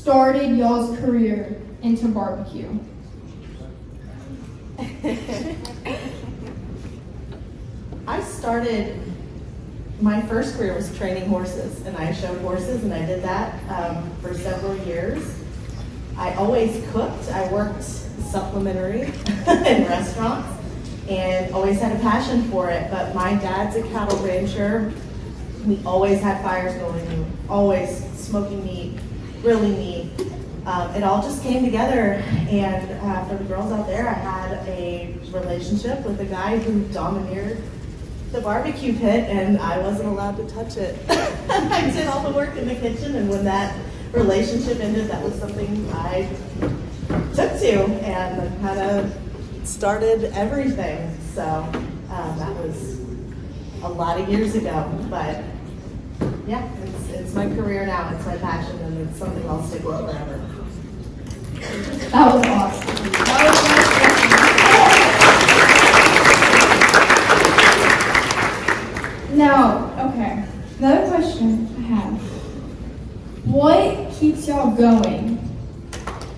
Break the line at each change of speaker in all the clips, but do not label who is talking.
started y'all's career into barbecue?
My first career was training horses, and I showed horses, and I did that for several years. I always cooked. I worked supplementary in restaurants and always had a passion for it, but my dad's a cattle rancher. We always had fires going, always smoking meat, grilling meat. It all just came together, and for the girls out there, I had a relationship with a guy who domineered the barbecue pit, and I wasn't allowed to touch it. I did all the work in the kitchen, and when that relationship ended, that was something I took to, and kind of started everything. So that was a lot of years ago, but yeah, it's my career now, it's my passion, and it's something I'll stick with forever.
That was awesome. Now, okay, another question I have. What keeps y'all going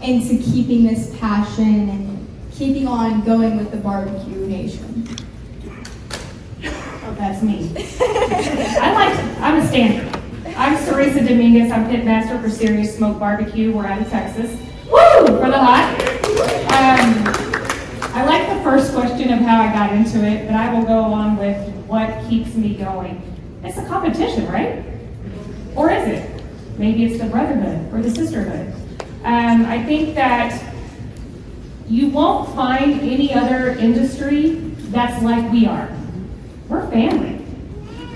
into keeping this passion and keeping on going with the barbecue nation?
Oh, that's me. I'm a standard. I'm Syrissa Dominguez. I'm pit master for Serious Smoke Barbecue. We're out of Texas. Woo! For the hot. I like the first question of how I got into it, but I will go along with what keeps me going. It's a competition, right? Or is it? Maybe it's the brotherhood or the sisterhood. I think that you won't find any other industry that's like we are. We're family.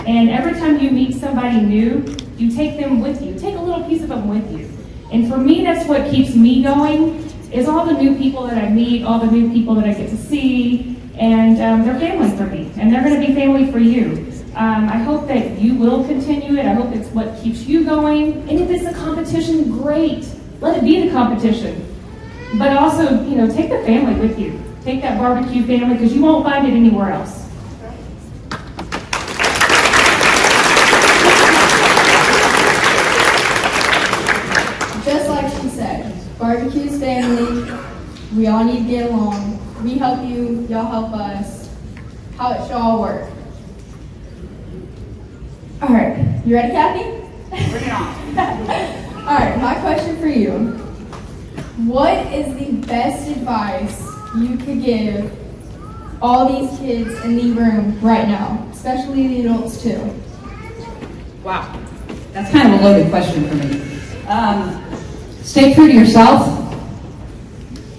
And every time you meet somebody new, you take them with you. Take a little piece of them with you. And for me, that's what keeps me going, is all the new people that I meet, all the new people that I get to see, and they're family for me, and they're going to be family for you. I hope that you will continue it. I hope it's what keeps you going. And if it's a competition, great. Let it be the competition. But also, take the family with you. Take that barbecue family, because you won't find it anywhere else.
Just like she said, barbecue's family. We all need to get along. We help you, y'all help us. How it should all work. All right, you ready, Kathy?
Bring it on.
All right, my question for you. What is the best advice you could give all these kids in the room right now, especially the adults too?
Wow, that's kind of a loaded question for me. Stay true to yourself.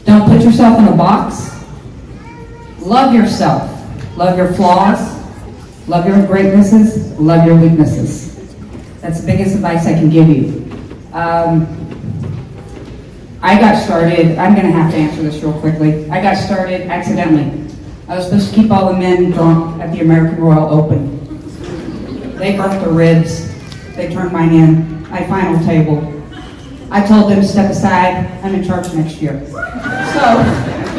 Don't put yourself in a box. Love yourself. Love your flaws. Love your greatnesses. Love your weaknesses. That's the biggest advice I can give you. I got started, I'm going to have to answer this real quickly. I got started accidentally. I was supposed to keep all the men drunk at the American Royal Open. They burnt their ribs. They turned mine in. I final tabled. I told them to step aside. I'm in charge next year. So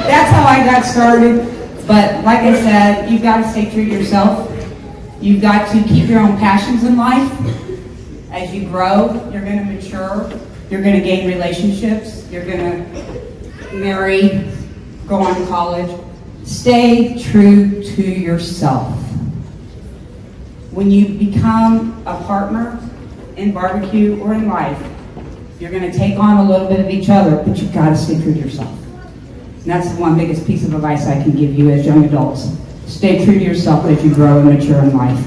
that's how I got started. But like I said, you've got to stay true to yourself. You've got to keep your own passions in life. As you grow, you're going to mature. You're going to gain relationships. You're going to marry, go on to college. Stay true to yourself. When you become a partner in barbecue or in life, you're going to take on a little bit of each other, but you've got to stay true to yourself. And that's the one biggest piece of advice I can give you as young adults. Stay true to yourself as you grow and mature in life.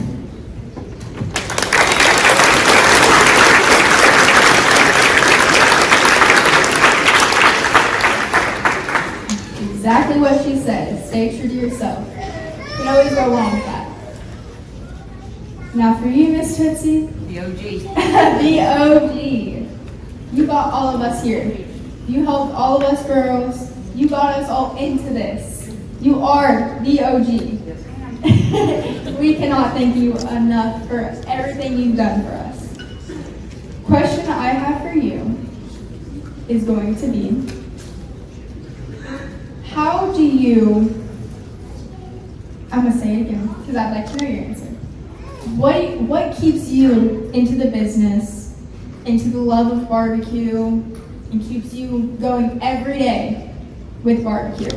Exactly what she said. Stay true to yourself. You can always go wrong with that. Now for you, Miss Tootsie.
The OG.
The OG. You got all of us here. You helped all of us girls. You got us all into this. You are the OG. We cannot thank you enough for everything you've done for us. Question I have for you is going to be, how do you, I'm going to say it again because I'd like to know your answer. What keeps you into the business, into the love of barbecue, and keeps you going every day with barbecue?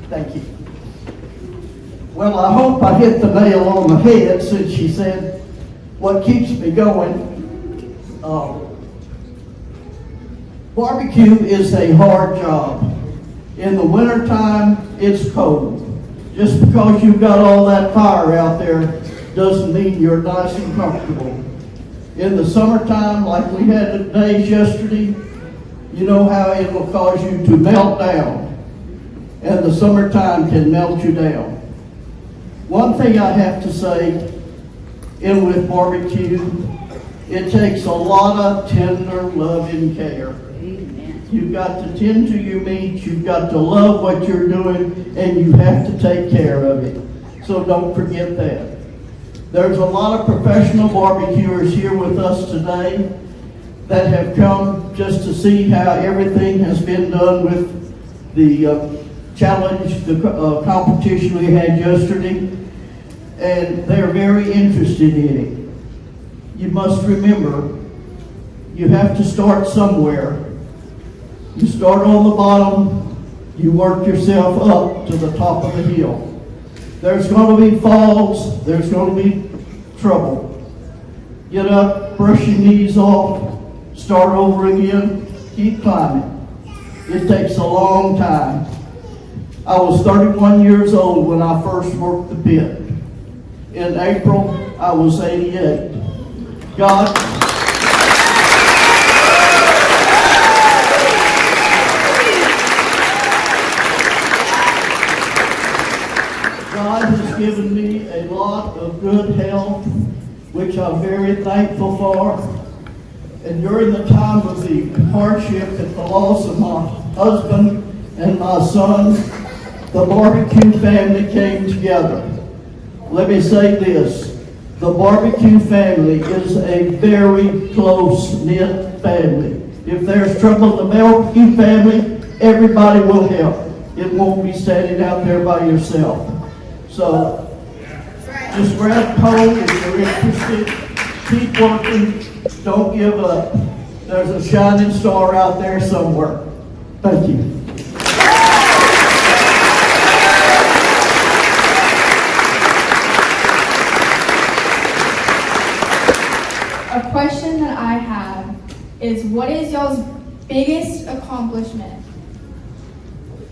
Thank you. Well, I hope I hit the nail on the head since she said what keeps me going. Barbecue is a hard job. In the wintertime, it's cold. Just because you've got all that fire out there doesn't mean you're nice and comfortable. In the summertime, like we had days yesterday, you know how it will cause you to melt down. And the summertime can melt you down. One thing I have to say, in with barbecue, it takes a lot of tender loving care. You've got to tend to your meat, you've got to love what you're doing, and you have to take care of it. So don't forget that. There's a lot of professional barbecuers here with us today that have come just to see how everything has been done with the challenge, the competition we had yesterday, and they're very interested in it. You must remember, you have to start somewhere. You start on the bottom, you work yourself up to the top of the hill. There's going to be falls, there's going to be trouble. Get up, brush your knees off, start over again, keep climbing. It takes a long time. I was 31 years old when I first worked the pit. In April, I was 88. God has given me a lot of good health, which I'm very thankful for. And during the time of the hardship and the loss of my husband and my son, the barbecue family came together. Let me say this, the barbecue family is a very close-knit family. If there's trouble in the barbecue family, everybody will help. It won't be standing out there by yourself. So, just grab hold if you're interested. Keep working. Don't give up. There's a shining star out there somewhere. Thank you.
A question that I have is, what is y'all's biggest accomplishment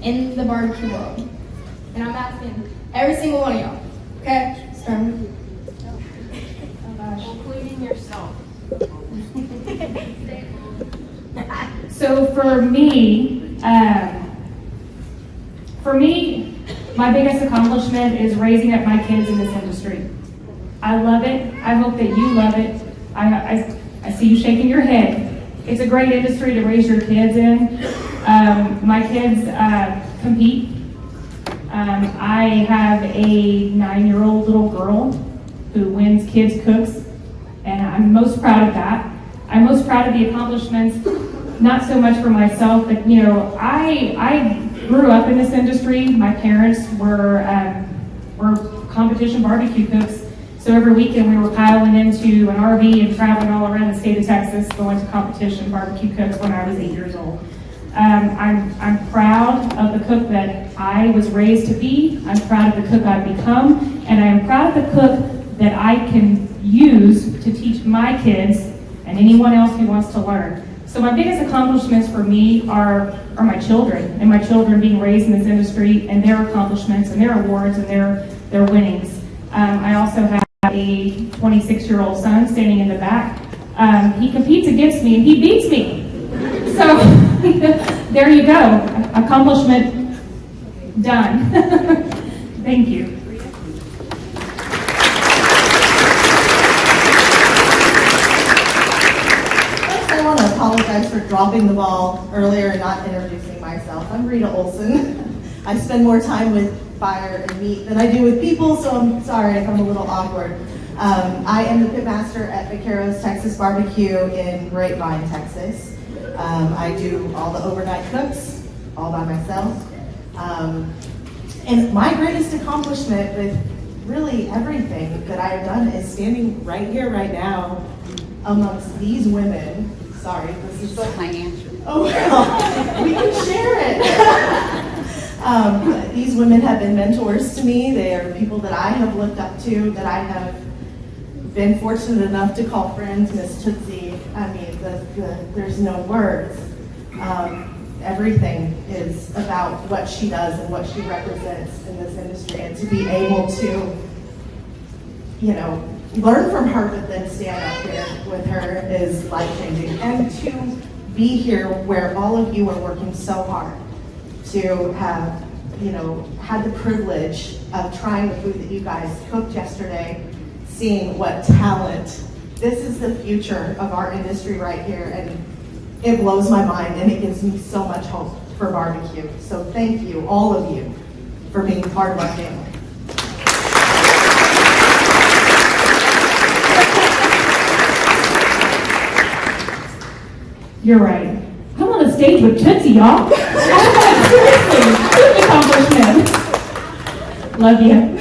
in the barbecue world? And I'm asking every single one of y'all. Okay? Start with you. Oh gosh.
Including yourself.
So for me, my biggest accomplishment is raising up my kids in this industry. I love it. I hope that you love it. I see you shaking your head. It's a great industry to raise your kids in. My kids compete. I have a 9-year-old little girl who wins Kids Cooks, and I'm most proud of that. I'm most proud of the accomplishments, not so much for myself, but I grew up in this industry. My parents were competition barbecue cooks, so every weekend we were piling into an RV and traveling all around the state of Texas, going to competition barbecue cooks when I was 8 years old. I'm proud of the cook that I was raised to be. I'm proud of the cook I've become, and I am proud of the cook that I can use to teach my kids and anyone else who wants to learn. So my biggest accomplishments for me are my children, and my children being raised in this industry, and their accomplishments and their awards and their winnings. I also have a 26-year-old son standing in the back. He competes against me and he beats me. So there you go, accomplishment done. Thank you.
First, I want to apologize for dropping the ball earlier and not introducing myself. I'm Rita Olsen. I spend more time with fire and meat than I do with people, so I'm sorry if I'm a little awkward. I am the pitmaster at Vaqueros Texas Barbecue in Grapevine, Texas. I do all the overnight cooks all by myself. And my greatest accomplishment with really everything that I have done is standing right here, right now, amongst these women. Sorry, this is
My answer.
Oh, well, we can share it. These women have been mentors to me. They are people that I have looked up to, that I have been fortunate enough to call friends. Miss Tootsie, I mean, there's no words. Everything is about what she does and what she represents in this industry, and to be able to, you know, learn from her but then stand up here with her is life-changing. And to be here where all of you are working so hard to have, you know, had the privilege of trying the food that you guys cooked yesterday, seeing what talent, this is the future of our industry right here, and it blows my mind and it gives me so much hope for barbecue. So thank you, all of you, for being part of our family.
You're right. Come on the stage with Tootsie, y'all. Seriously, huge accomplishment. Love you.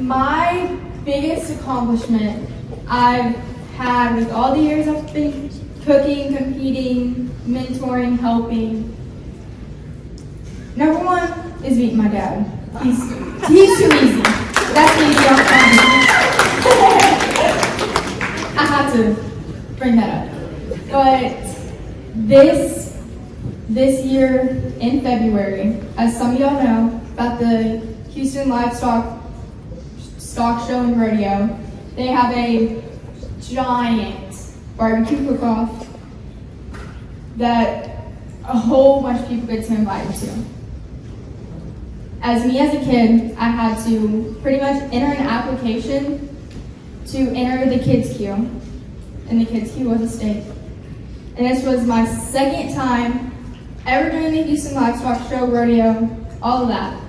My biggest accomplishment I've had with all the years I've been cooking, competing, mentoring, helping. Number one is meeting my dad. He's too easy. That's the easy accomplishment. I had to bring that up. But this year in February, as some of y'all know, about the Houston Livestock Stock Show and Rodeo, they have a giant barbecue cook-off that a whole bunch of people get to invite to. As a kid, I had to pretty much enter an application to enter the kids queue, and the kids queue was a steak. And this was my second time ever doing the Houston Livestock Show, rodeo, all of that.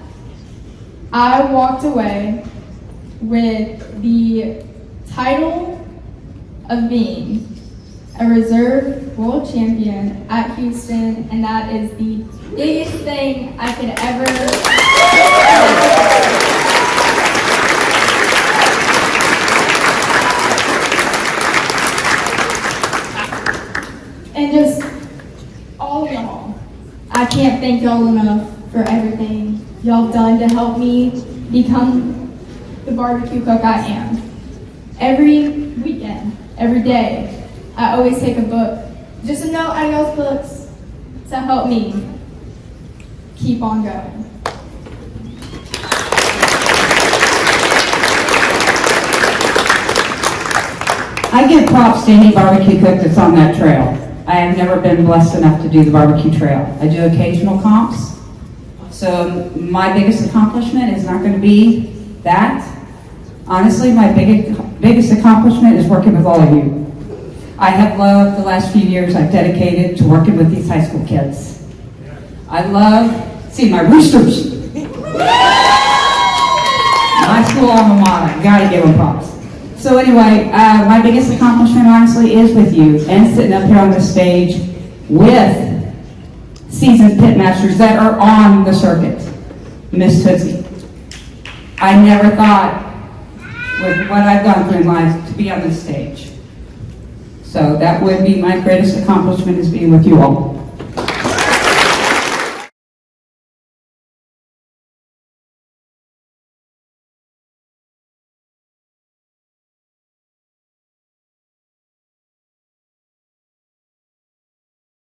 I walked away with the title of being a reserve world champion at Houston, and that is the biggest thing I could ever. And just all of y'all, I can't thank y'all enough for everything y'all done to help me become the barbecue cook I am. Every weekend, every day, I always take a book, just a note out of y'all's books to help me keep on going.
I give props to any barbecue cook that's on that trail. I have never been blessed enough to do the barbecue trail. I do occasional comps. So my biggest accomplishment is not going to be that. Honestly, my biggest accomplishment is working with all of you. I have loved the last few years I've dedicated to working with these high school kids. I love seeing my roosters. My school alma mater, gotta give them props. So anyway, my biggest accomplishment honestly is with you and sitting up here on the stage with seasoned pitmasters that are on the circuit. Miss Tootsie. I never thought with what I've gone through in life to be on this stage. So that would be my greatest accomplishment, is being with you all.